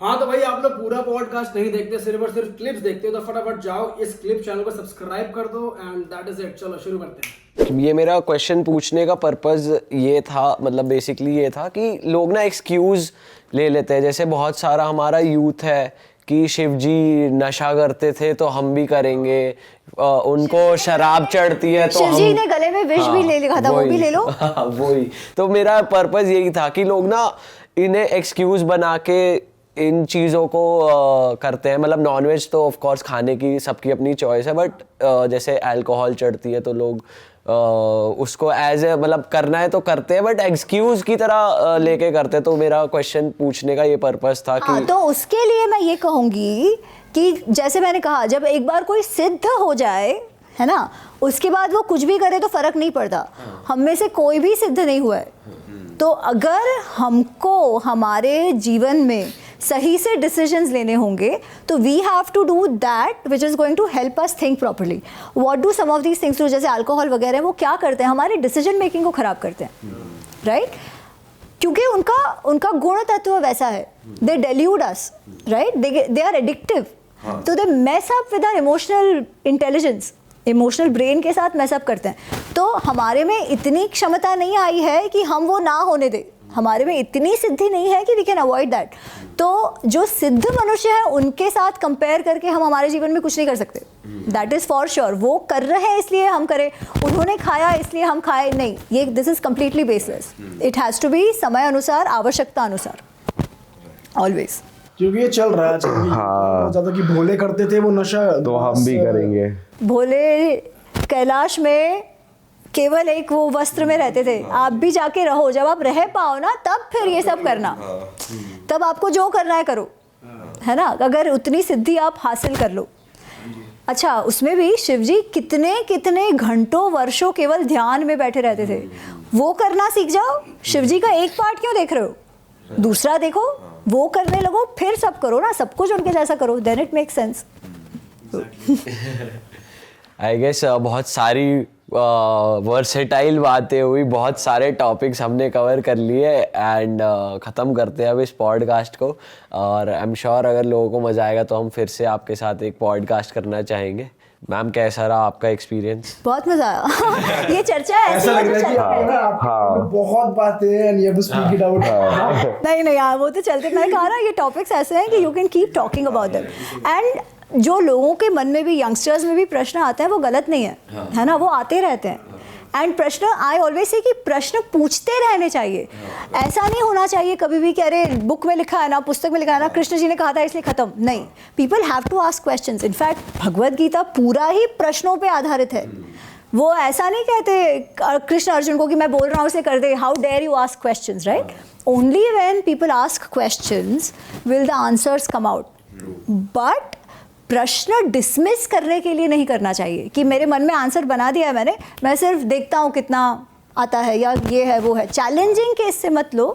हाँ तो भाई आप लोग पूरा पॉडकास्ट नहीं देखते, सिर्फ और सिर्फ क्लिप्स देखते हो, तो फटाफट जाओ इस क्लिप चैनल को सब्सक्राइब कर दो एंड दैट इज इट। चलो शुरू करते हैं। ये मेरा क्वेश्चन पूछने का पर्पस ये था, मतलब बेसिकली ये था कि लोग ना एक्सक्यूज़ ले लेते हैं। जैसे बहुत सारा हमारा यूथ है कि शिव जी नशा करते थे तो हम भी करेंगे, उनको शराब चढ़ती है तो शिव जी हम ने गले में विष भी ले लिखा था, वो भी ले लो। वही तो मेरा पर्पस यही था कि लोग ना इन्हें एक्सक्यूज़ बना के इन चीज़ों को करते हैं। मतलब नॉनवेज तो ऑफ कोर्स खाने की सबकी अपनी चॉइस है, बट जैसे अल्कोहल चढ़ती है तो लोग उसको एज ए मतलब करना है तो करते हैं, बट एक्सक्यूज़ की तरह लेके करते हैं। तो मेरा क्वेश्चन पूछने का ये पर्पस था कि तो उसके लिए मैं ये कहूँगी कि जैसे मैंने कहा, जब एक बार कोई सिद्ध हो जाए है ना, उसके बाद वो कुछ भी करे तो फर्क नहीं पड़ता। हम में से कोई भी सिद्ध नहीं हुआ है। तो अगर हमको हमारे जीवन में सही से डिसीजंस लेने होंगे तो we have to do that which is going to help us think properly. What do some of these things do, जैसे अल्कोहल वगैरह, वो क्या करते हैं, हमारे डिसीजन मेकिंग को ख़राब करते हैं, राइट? क्योंकि उनका गुण तत्व वैसा है, they deluded us, right? They are addictive, तो they mess up with our emotional intelligence, emotional brain के साथ मैसअप करते हैं। तो हमारे में इतनी क्षमता नहीं आई है कि हम वो ना होने दें, हमारे में इतनी सिद्धि नहीं है कि वी कैन अवॉइड दैट। तो जो सिद्ध मनुष्य है उनके साथ कंपेयर करके हम हमारे जीवन में कुछ नहीं कर सकते, दैट इज़ फॉर श्योर। वो कर रहे हैं इसलिए हम करें, उन्होंने खाया इसलिए हम खाए, नहीं, ये this is completely baseless. It has to be समय अनुसार, आवश्यकता अनुसार, ऑलवेज। क्योंकि ये चल रहा है आजकल। हाँ। ज्यादा कि भोले करते थे वो नशा, तो हम भी करेंगे। भोले कैलाश में केवल एक वो वस्त्र में रहते थे, आप भी जाके रहो, जब आप रह पाओ ना तब फिर ये सब करना, तब आपको जो करना है करो, है ना, अगर उतनी सिद्धि आप हासिल कर लो। अच्छा, उसमें भी शिव जी कितने कितने घंटों वर्षों केवल ध्यान में बैठे रहते थे, वो करना सीख जाओ। शिव जी का एक पार्ट क्यों देख रहे हो, दूसरा देखो, वो करने लगो, फिर सब करो ना, सब कुछ उनके जैसा करो, then it make sense. I guess बहुत सारी वर्सेटाइल बातें हुई, बहुत सारे टॉपिक्स हमने कवर कर लिए एंड ख़त्म करते हैं अब इस पॉडकास्ट को। और आई एम श्योर अगर लोगों को मज़ा आएगा तो हम फिर से आपके साथ एक पॉडकास्ट करना चाहेंगे। मैम, कैसा रहा आपका एक्सपीरियंस? बहुत मजा आया। ये चर्चा ऐसी ऐसा है लग जो रहा है कि चलती है। आपने बहुत बातें and you have to speak it out. नहीं यार, वो तो चलते, मैं कहा ना, ये टॉपिक्स ऐसे हैं कि you can keep talking about them. And जो लोगों के मन में भी, यंगस्टर्स में भी प्रश्न आते हैं, वो गलत नहीं है, है ना, वो आते रहते हैं। एंड प्रश्न, आई ऑलवेज से कि प्रश्न पूछते रहने चाहिए। ऐसा नहीं होना चाहिए कभी भी कि अरे बुक में लिखा है ना, पुस्तक में लिखा है ना, कृष्ण जी ने कहा था इसलिए खत्म। नहीं, people have to ask questions. In fact Bhagavad Gita पूरा ही प्रश्नों पे आधारित है। वो ऐसा नहीं कहते कृष्ण अर्जुन को कि मैं बोल रहा हूँ इसलिए कर दे, how dare you ask questions, right? Only when people ask questions will the answers come out. But प्रश्न डिसमिस करने के लिए नहीं करना चाहिए कि मेरे मन में आंसर बना दिया है मैंने, मैं सिर्फ देखता हूँ कितना आता है या ये है वो है। चैलेंजिंग केस से मत लो,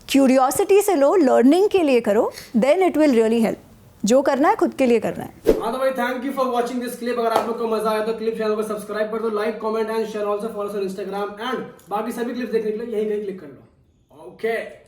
क्यूरियोसिटी से लो, लर्निंग के लिए करो, then it will really help. जो करना है खुद के लिए करना है। हाँ तो भाई thank you for watching this clip. अगर आप लोग को मजा आया तो क्लिप चैनल को सब्सक्राइब कर दो, like comment and share, also follow on Instagram and बाकी सभी क्लिप्स देखने के लिए यही कहीं क्लिक कर लो। ओके।